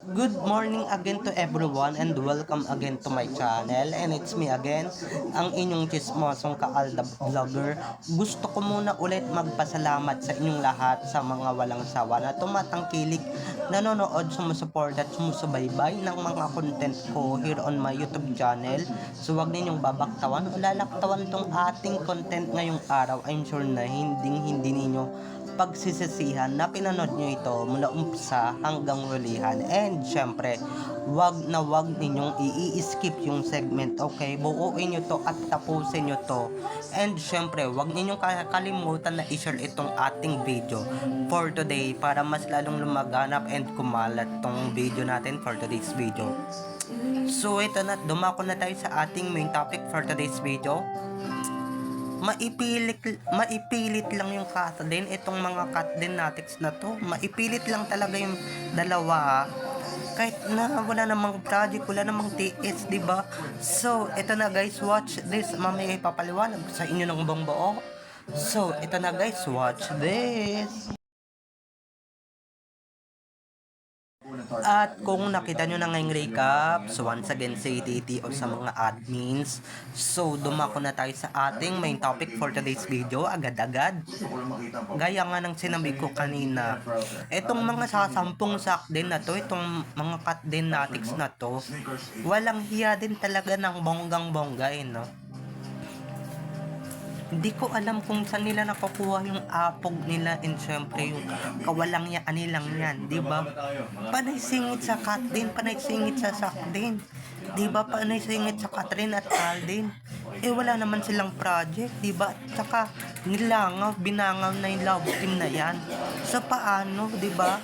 Good morning again to everyone and welcome again to my channel, and it's me again, ang inyong chismosong kaalda vlogger. Gusto ko muna ulit magpasalamat sa inyong lahat sa mga walang sawa na tumatangkilik, nanonood, sumusuport at sumusubaybay ng mga content ko here on my YouTube channel. So wag ninyong babaktawan o lalaktawan tong ating content ngayong araw. I'm sure na hindi ninyo pagsisisihan na pinanood nyo ito mula umpisa hanggang hulihan. And syempre, wag na wag ninyong i-skip yung segment, okay? Buuin nyo to at tapusin nyo to. And syempre, wag ninyong kalimutan na i-share itong ating video for today para mas lalong lumaganap and kumalat tong video natin for today's video. So ito na, dumako na tayo sa ating main topic for today's video. Maipilit lang yung Kathleen, itong mga Kathleenatics na to. Maipilit lang talaga yung dalawa. Kahit na wala namang project, wala namang TS, diba? So, ito na guys, watch this. Mamaya ipapaliwanag sa inyo ng buong buo. So, ito na guys, watch this. At kung nakita nyo na ngayong recap, so once again say DTO sa mga admins. So dumako na tayo sa ating main topic for today's video agad-agad. Gaya nga ng sinabi ko kanina, itong mga sasampung sakden na to, itong mga Kathleenatics na to, walang hiya din talaga ng bonggang-bongga no? Hindi ko alam kung saan nila nakukuha yung apog nila, and syempre yung kawalang nilang yan, di ba? Panay singit sa Kathleen, panay singit sa Sakden. Di ba? Panay singit sa Catherine at Alden. Wala naman silang project, di ba? Tsaka nilangaw, binangaw na yung love team na yan. So paano, di ba?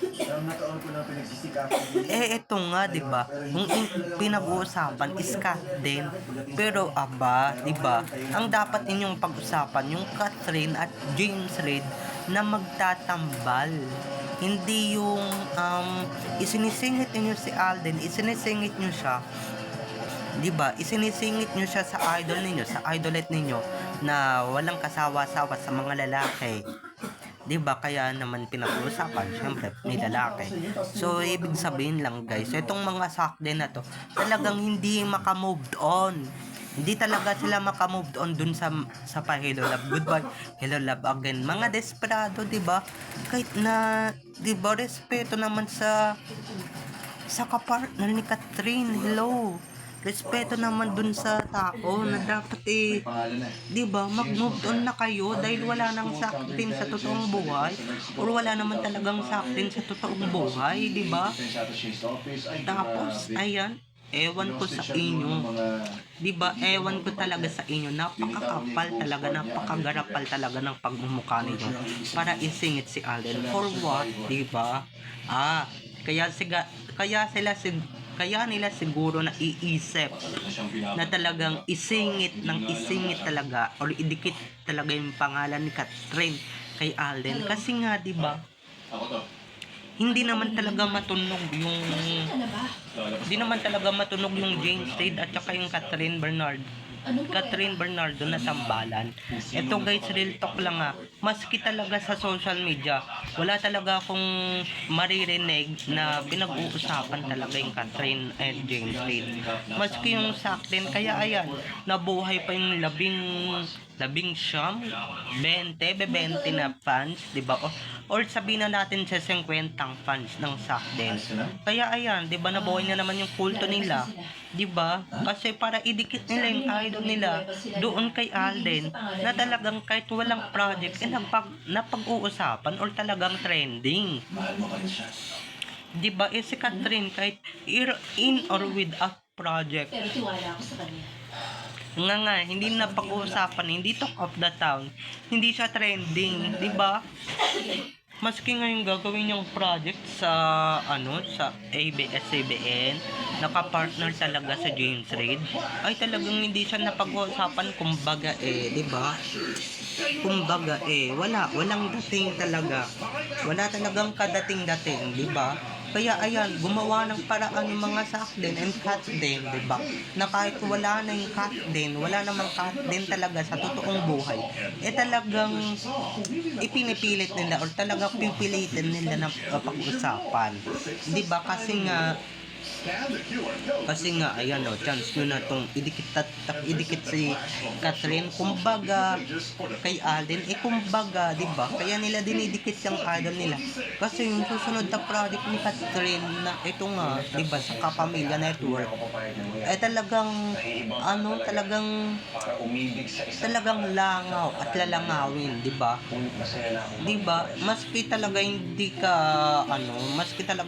Ito nga, di ba? Yung pinag-uusapan is Kathleen. Pero aba, di ba? Ang dapat ninyong pag-usapan yung Catherine at James Reid na magtatambal. Hindi yung isinisingit niyo si Alden, isinisingit niyo siya. 'Di ba? Isinisingit niyo siya sa idol niyo, sa idolette niyo na walang kasawa-sawa sa mga lalaki. 'Di ba? Kaya naman pinag-uusapan, syempre, may lalaki. So, ibig sabihin lang guys, itong mga sakden na to, talagang hindi maka-moved on. Hindi talaga sila maka-moved on dun sa pa Hello Love Goodbye, Hello Love Again. Mga desperado, 'di ba? Kahit na 'di ba, respeto naman sa kapartner ni Catherine. Hello. Respeto naman dun sa tao na dapat di ba, mag-move on na kayo dahil wala nang saktin sa totoong buhay or wala naman talagang saktin sa totoong buhay, di ba? Tapos, ayan, ewan ko sa inyo. Di ba, ewan ko talaga sa inyo. Napakakapal talaga, napakagarapal talaga ng pagmumukha ninyo para isingit si Alden. For what, di ba? Kaya nila siguro na iisip na talagang isingit talaga or idikit talaga yung pangalan ni Catherine kay Alden, kasi nga 'di ba, hindi naman talaga matunog James Reid at saka yung Catherine Bernardo na sambalan. Ito guys, real talk lang maski talaga sa social media, wala talaga akong maririnig na pinag-uusapan talaga yung Catherine and James Reid. Maski yung Sakden, kaya ayan, nabuhay pa yung labing siyam, 20 na fans, di ba? Or sabihin na natin sa 50 fans ng Sakden. Kaya ayan, di ba, nabuhay na naman yung kulto nila, di ba? Kasi para idikit nila yung idol nila doon kay Alden na talagang kahit walang project napag-uusapan or talagang trending. Di ba? Si Catherine, kahit in or without project, pero tiwala ako sa kanya. Nga, hindi na pag-uusapan, hindi talk of the town, hindi siya trending, di ba? Maski ngayon gagawin yung project sa sa ABS-CBN, nakapartner talaga sa James Reid, ay talagang hindi siya napag-uusapan, kumbaga di ba? Kumbaga walang dating talaga. Wala talagang kadating-dating, di ba? Kaya ayan, gumawa ng paraan yung mga Sakden and Katden, di ba? Na kahit wala na yung Katden, wala namang Katden talaga sa totoong buhay, eh talagang ipinipilit nila or talagang pipilitin nila na pag-usapan. Di ba? Kasi nga, ayan o, chance nyo na itong idikit si Catherine, kumbaga, kay Alden, kumbaga, di ba? Kaya nila dinidikit yung idol nila. Kasi yung susunod na project ni Catherine, na ito nga, di ba, sa Kapamilya Network, talagang langaw at lalangawin, di ba? Di ba? Maski talaga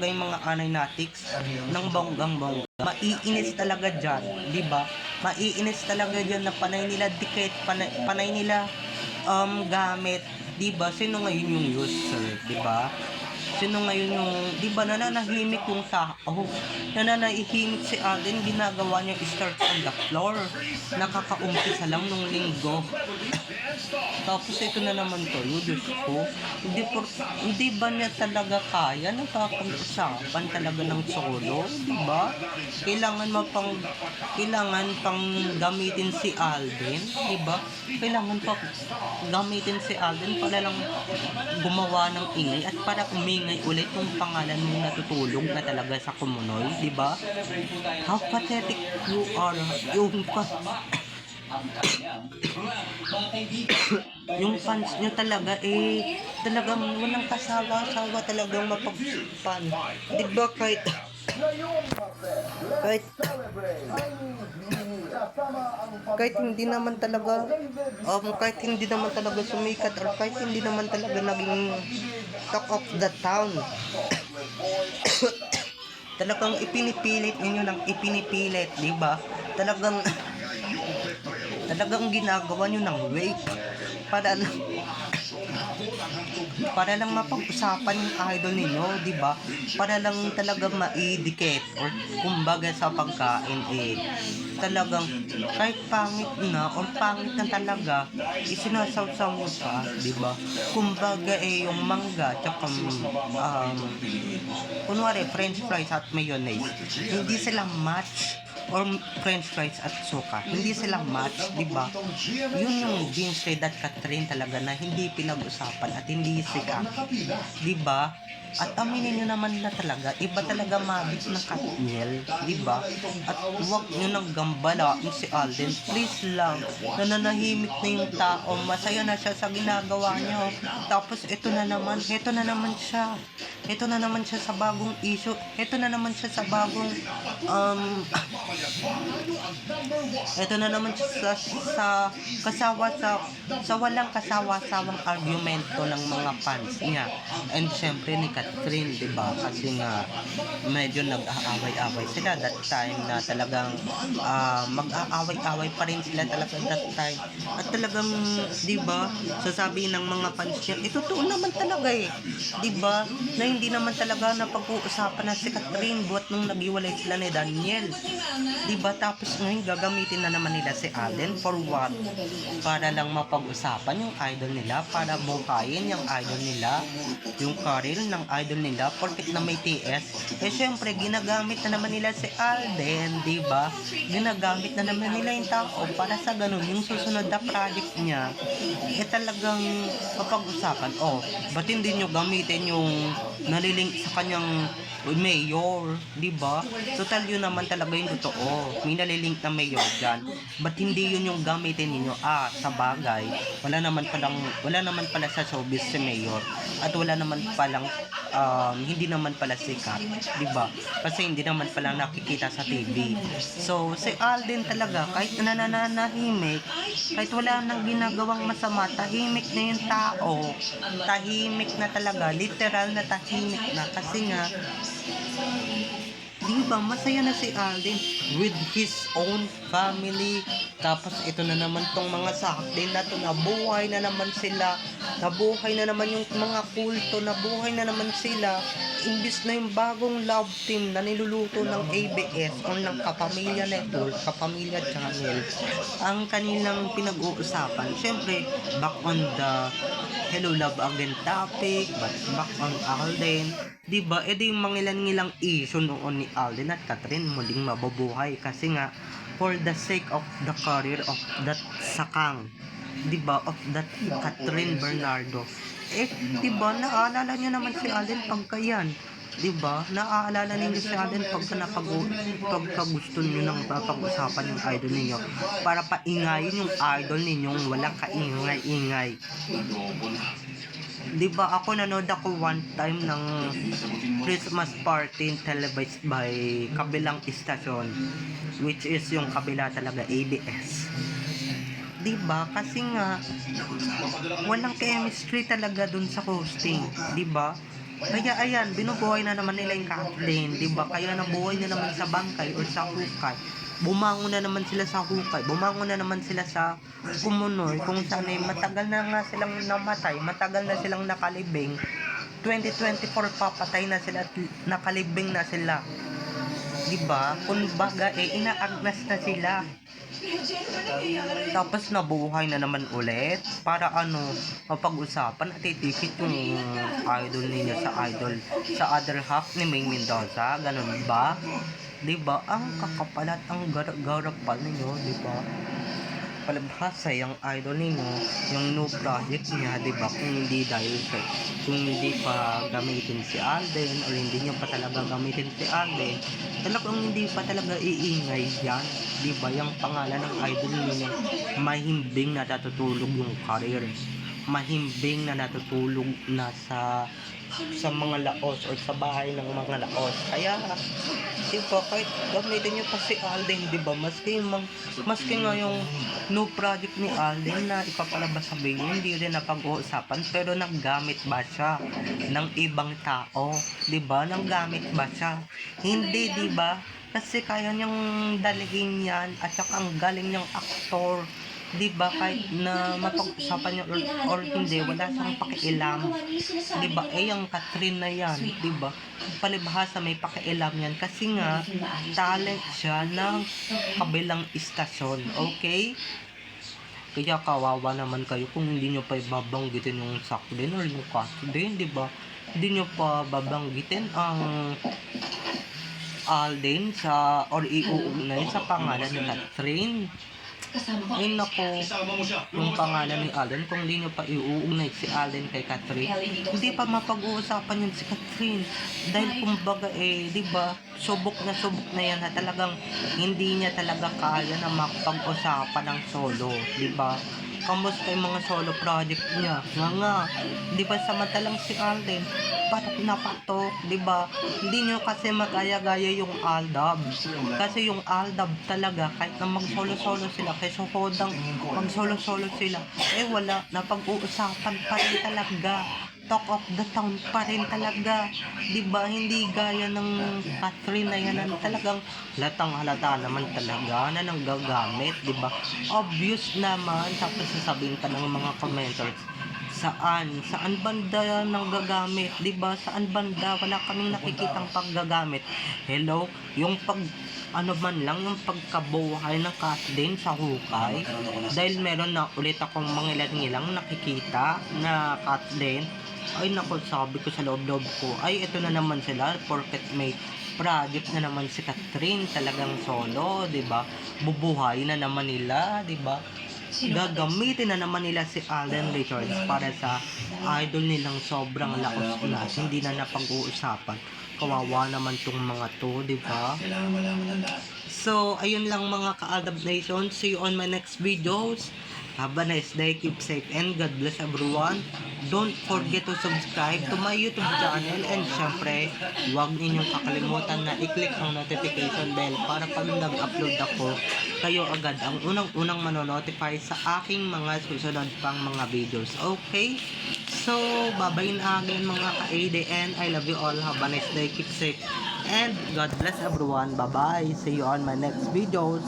yung mga anay-natics ng bonggang-bongga, maiinis talaga dyan, di ba? Maiinis talaga dyan na panay nila dikit, panay nila gamit, di ba? Sino ngayon yung user, di ba? Sino ngayon yung, di ba, nananahimik yung tao, nananahimik si Alden, ginagawa niya start on the floor, nakakaumpisa lang nung linggo. Tapos ito na naman to, Diyos ko, hindi ba niya talaga kaya nakapag-usapan talaga ng solo, di ba? Kailangan pang gamitin si Alden, di ba? Kailangan pa gamitin si Alden para lang gumawa ng ingay at para umingay ulit yung pangalan mong natutulog na talaga sa Kumunoy, di ba? How pathetic you are. Yung fans nyo talaga talagang walang kasawa-sawa talagang mapagpan. Diba kahit kahit hindi naman talaga sumikat or kahit hindi naman talaga naging talk of the town. Talagang ipinipilit ninyo ng ipinipilit, di ba? Talagang ginagawa nyo ng way para lang mapag-usapan yung idol ninyo, di ba? Para lang talaga maidikit or kumbaga sa pagkain talagang kahit pangit na talaga isinasawsaw mo pa, di ba? Kumbaga yung mangga tsaka kunwari french fries at mayonnaise, hindi sila match, or french fries at suka, hindi sila match, di ba? Yun yung James Reid at Catherine talaga na hindi pinag-usapan at hindi sikat, di ba? At aminin nyo naman na talaga, iba talaga mabit ng Katniel, di ba? At huwag nyo nang gambalain si Alden, please lang. Nananahimik na yung tao, masaya na siya sa ginagawa nyo. Tapos ito na naman siya sa bagong issue, ito na naman siya sa bagong sa walang kasawa-sawang argumento ng mga fans niya. And syempre ni Catherine, di ba? Kasi nga medyo nag-aaway-away sila that time na talagang mag-aaway-away pa rin sila talaga that time. At talagang, di ba, sasabihin ng mga fans niya, totoo naman talaga di ba? Na hindi naman talaga napag-uusapan na si Catherine buhat nung naghiwalay sila ni Daniel. Di ba? Tapos ngayon gagamitin na naman nila si Alden for what? Para lang mapag-usapan yung idol nila, para buhayin yung idol nila, yung career ng idol nila, porket na may TS. Syempre ginagamit na naman nila si Alden, di ba? Ginagamit na naman nila yung tao para sa ganun yung susunod na project niya talagang mapag-usapan. Ba't hindi nyo gamitin yung nalilink sa kanyang mayor, di ba? Total yun naman talaga yung totoo. May nalilink na mayor dyan. Ba't hindi yun yung gamitin ninyo? Sa bagay, wala naman pala sa showbiz si mayor. At wala naman palang hindi naman pala sikat, di ba? Kasi hindi naman pala nakikita sa TV. So, si Alden talaga, kahit nananahimik, kahit wala nang ginagawang masama, tahimik na yung tao. Tahimik na talaga, literal na tahimik na. Kasi nga, di ba, masaya na si Alden with his own family. Tapos ito na naman tong mga Sakden na to, nabuhay na naman sila. nabuhay na naman yung mga kulto, nabuhay na naman sila. Imbis na yung bagong love team na niluluto ng ABS o ng Kapamilya Network, Kapamilya Channel, ang kanilang pinag-uusapan. Siyempre, back on the Hello Love Again topic, but back on Alden, diba? E di yung mangilan-ngilang issue noon ni Alden at Catherine muling mabubuhay kasi nga for the sake of the career of that sakang, diba, of that Catherine Bernardo. Eh, diba, naaalala niyo naman si Alden pagka yan, diba, naaalala ninyo si Alden pagka gusto niyo nang pag-usapan yung idol ninyo para paingayin yung idol ninyong walang kaingay-ingay. Diba, ako nanood ako one time ng Christmas party televised by kabilang istasyon, which is yung kabila talaga, ABS. Diba, kasi nga walang chemistry talaga dun sa hosting, diba? Kaya ayan, binubuhay na naman nila yung Kathleen, diba? Kaya nabuhay na naman sa bangkay o sa hukay. Bumangon na naman sila sa hukay, bumangon na naman sila sa kumunoy, kung saan ay matagal na nga silang namatay, matagal na silang nakalibing. 2024 papatay na sila at nakalibing na sila. Diba? Kung baga, inaagnas na sila. Tapos nabuhay na naman ulit para mapag-usapan at itikit yung idol ninyo sa other half ni Ming Mendoza, ganun ba? Diba? Ang kakapalat, ang garapal ninyo, diba? Palibhasa yung idol ninyo, yung new project niya, diba? Kung hindi pa gamitin si Alden o hindi nyo pa talaga gamitin si Alden, talagang hindi pa talaga iingay yan, diba? Yung pangalan ng idol ninyo, mahimbing na natutulog yung career, mahimbing na natutulog na sa mga laos o sa bahay ng mga laos. Kaya diba, kahit gamitin nyo pa si Alden, diba, maski nga yung new project ni Alden na ipapalabas sa video, hindi rin napag-uusapan, pero naggamit ba siya ng ibang tao, diba? Nanggamit ba siya? Hindi, diba? Kasi kaya niyang dalhin yan at saka ang galing niyang aktor, diba, kahit na mapag-usapan niya or hindi, wala siyang pakialam, diba? Eh, yung Catherine na yan, diba, palibhasa may pakialam yan kasi nga talent siya ng kabilang istasyon, okay? Kaya kawawa naman kayo kung hindi nyo pa ibabanggitin yung Sakden or yung Catherine, diba? Hindi nyo pa babanggitin ang Alden or iuugnay sa pangalan ni Catherine. Ay nako, yung pangalan ni Alden, kung hindi nyo pa iuugnay si Alden kay Catherine, hindi pa mapag-uusapan yun si Catherine. Dahil kumbaga diba, subok na yan na talagang hindi niya talaga kaya na makapag-usapan ng solo, diba? Kamusta yung mga solo project niya? Nga, diba, samantalang si Alden, patok na patok, diba? Hindi nyo kasi magaya-gaya yung Aldab. Kasi yung Aldab talaga, kahit na mag-solo-solo sila, kaysa hodang mag-solo-solo sila, wala, napag-uusapan pa rin talaga. Talk of the town pa rin talaga, diba? Hindi gaya ng Catherine na yan na talagang halata naman talaga na nang gagamit, diba? Obvious naman. Tapos sasabihin ka ng mga commenters, saan banda nang gagamit, diba? Saan banda? Wala kaming nakikitang paggagamit. Hello, yung man lang yung pagkabuhay ng Catherine sa hukay, dahil meron na ulit akong mangilan-ngilang nakikita na Catherine. Ay nako, sabi ko sa loob-loob ko, ay ito na naman sila, porket may project na naman si Catherine, talagang solo, diba? Bubuhay na naman nila, diba? Gagamitin na naman nila si Alden Richards para sa idol nilang sobrang laos na, hindi na napag-uusapan. Kawawa naman tong mga to, diba? So, ayun lang mga ka-Aldab Nation. See you on my next videos. Have a nice day, keep safe, and God bless everyone. Don't forget to subscribe to my YouTube channel, and syempre, huwag ninyong kakalimutan na i-click ang notification bell para pag nag-upload ako, kayo agad ang unang manonotify sa aking mga susunod pang mga videos. Okay? So, bye-bye na again mga ka-ADN. I love you all. Have a nice day, keep safe, and God bless everyone. Bye-bye. See you on my next videos.